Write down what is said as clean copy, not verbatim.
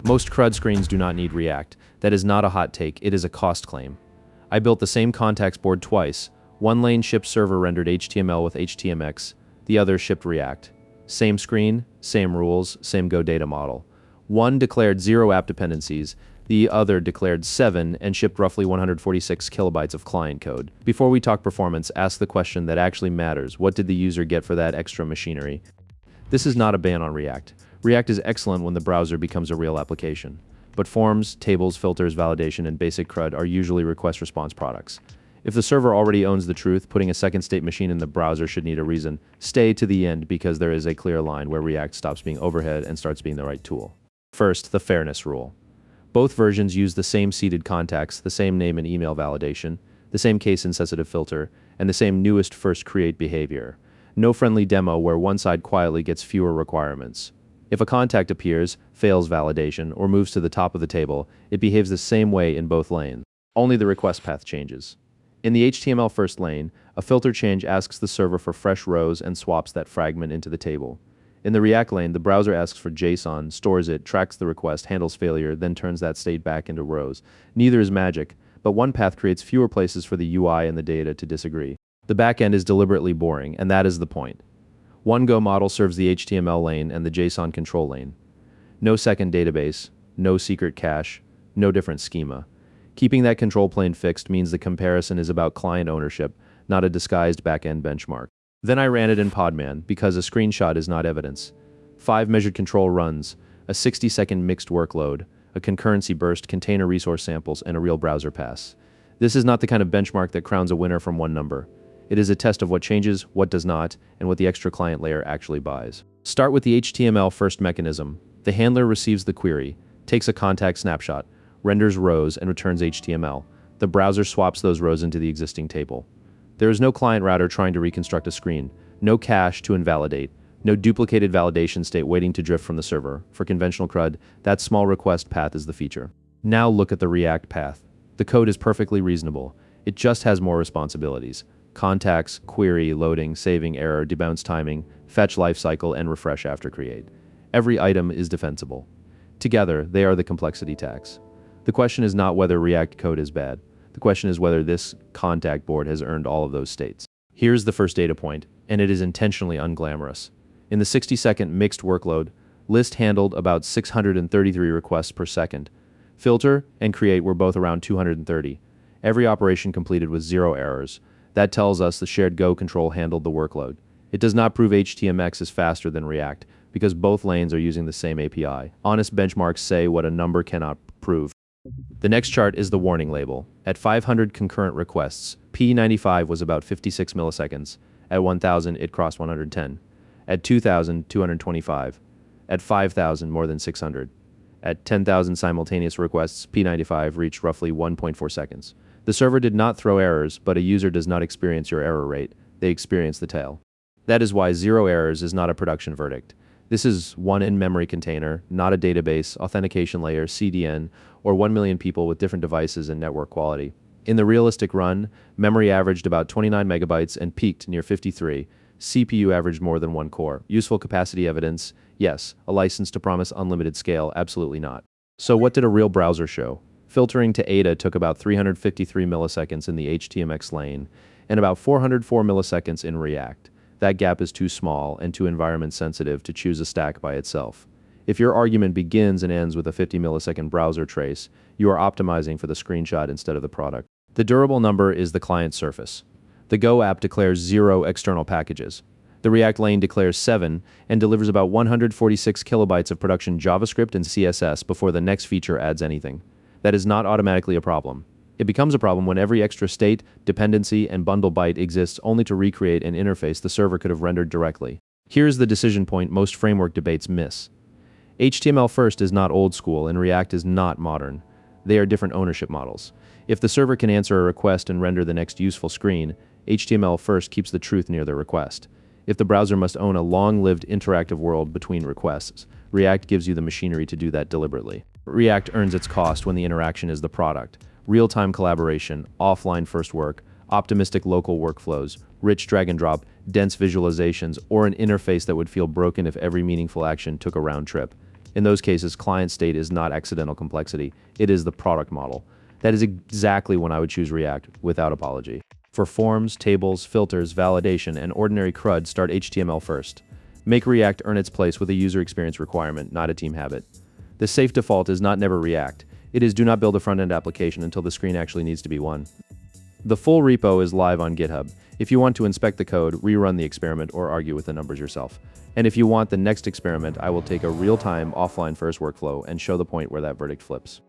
Most CRUD screens do not need React. That is not a hot take, it is a cost claim. I built the same contacts board twice. One lane shipped server rendered HTML with HTMX, the other shipped React. Same screen, same rules, same Go data model. One declared 0 app dependencies, the other declared 7 and shipped roughly 146 kilobytes of client code. Before we talk performance, ask the question that actually matters. What did the user get for that extra machinery? This is not a ban on React. React is excellent when the browser becomes a real application. But forms, tables, filters, validation, and basic CRUD are usually request-response products. If the server already owns the truth, putting a second-state machine in the browser should need a reason. Stay to the end because there is a clear line where React stops being overhead and starts being the right tool. First, the fairness rule. Both versions use the same seeded contacts, the same name and email validation, the same case-insensitive filter, and the same newest first create behavior. No friendly demo where one side quietly gets fewer requirements. If a contact appears, fails validation, or moves to the top of the table, it behaves the same way in both lanes. Only the request path changes. In the HTML first lane, a filter change asks the server for fresh rows and swaps that fragment into the table. In the React lane, the browser asks for JSON, stores it, tracks the request, handles failure, then turns that state back into rows. Neither is magic, but one path creates fewer places for the UI and the data to disagree. The backend is deliberately boring, and that is the point. One Go model serves the HTML lane and the JSON control lane. No second database, no secret cache, no different schema. Keeping that control plane fixed means the comparison is about client ownership, not a disguised backend benchmark. Then I ran it in Podman because a screenshot is not evidence. 5 measured control runs, a 60-second mixed workload, a concurrency burst, container resource samples, and a real browser pass. This is not the kind of benchmark that crowns a winner from one number. It is a test of what changes, what does not, and what the extra client layer actually buys. Start with the HTML first mechanism. The handler receives the query, takes a contact snapshot, renders rows, and returns HTML. The browser swaps those rows into the existing table. There is no client router trying to reconstruct a screen, no cache to invalidate, no duplicated validation state waiting to drift from the server. For conventional CRUD, that small request path is the feature. Now look at the React path. The code is perfectly reasonable. It just has more responsibilities. Contacts, query, loading, saving, error, debounce timing, fetch lifecycle, and refresh after create. Every item is defensible. Together, they are the complexity tax. The question is not whether React code is bad. The question is whether this contact board has earned all of those states. Here's the first data point, and it is intentionally unglamorous. In the 60-second mixed workload, list handled about 633 requests per second. Filter and create were both around 230. Every operation completed with 0 errors. That tells us the shared Go control handled the workload. It does not prove HTMX is faster than React, because both lanes are using the same API. Honest benchmarks say what a number cannot prove. The next chart is the warning label. At 500 concurrent requests, P95 was about 56 milliseconds. At 1,000, it crossed 110. At 2,000, 225. At 5,000, more than 600. At 10,000 simultaneous requests, P95 reached roughly 1.4 seconds. The server did not throw errors, but a user does not experience your error rate. They experience the tail. That is why 0 errors is not a production verdict. This is one in-memory container, not a database, authentication layer, CDN, or 1 million people with different devices and network quality. In the realistic run, memory averaged about 29 megabytes and peaked near 53. CPU averaged more than 1 core. Useful capacity evidence? Yes. A license to promise unlimited scale? Absolutely not. So what did a real browser show? Filtering to Ada took about 353 milliseconds in the HTMX lane and about 404 milliseconds in React. That gap is too small and too environment sensitive to choose a stack by itself. If your argument begins and ends with a 50 millisecond browser trace, you are optimizing for the screenshot instead of the product. The durable number is the client surface. The Go app declares 0 external packages. The React lane declares 7 and delivers about 146 kilobytes of production JavaScript and CSS before the next feature adds anything. That is not automatically a problem. It becomes a problem when every extra state, dependency, and bundle byte exists only to recreate an interface the server could have rendered directly. Here's the decision point most framework debates miss. HTML first is not old school and React is not modern. They are different ownership models. If the server can answer a request and render the next useful screen, HTML first keeps the truth near the request. If the browser must own a long-lived interactive world between requests, React gives you the machinery to do that deliberately. React earns its cost when the interaction is the product. Real-time collaboration, offline first work, optimistic local workflows, rich drag and drop, dense visualizations, or an interface that would feel broken if every meaningful action took a round trip. In those cases, client state is not accidental complexity, it is the product model. That is exactly when I would choose React without apology. For forms, tables, filters, validation, and ordinary CRUD, start HTML first. Make React earn its place with a user experience requirement, not a team habit. The safe default is not never React. It is do not build a front-end application until the screen actually needs to be won. The full repo is live on GitHub. If you want to inspect the code, rerun the experiment, or argue with the numbers yourself. And if you want the next experiment, I will take a real-time offline first workflow and show the point where that verdict flips.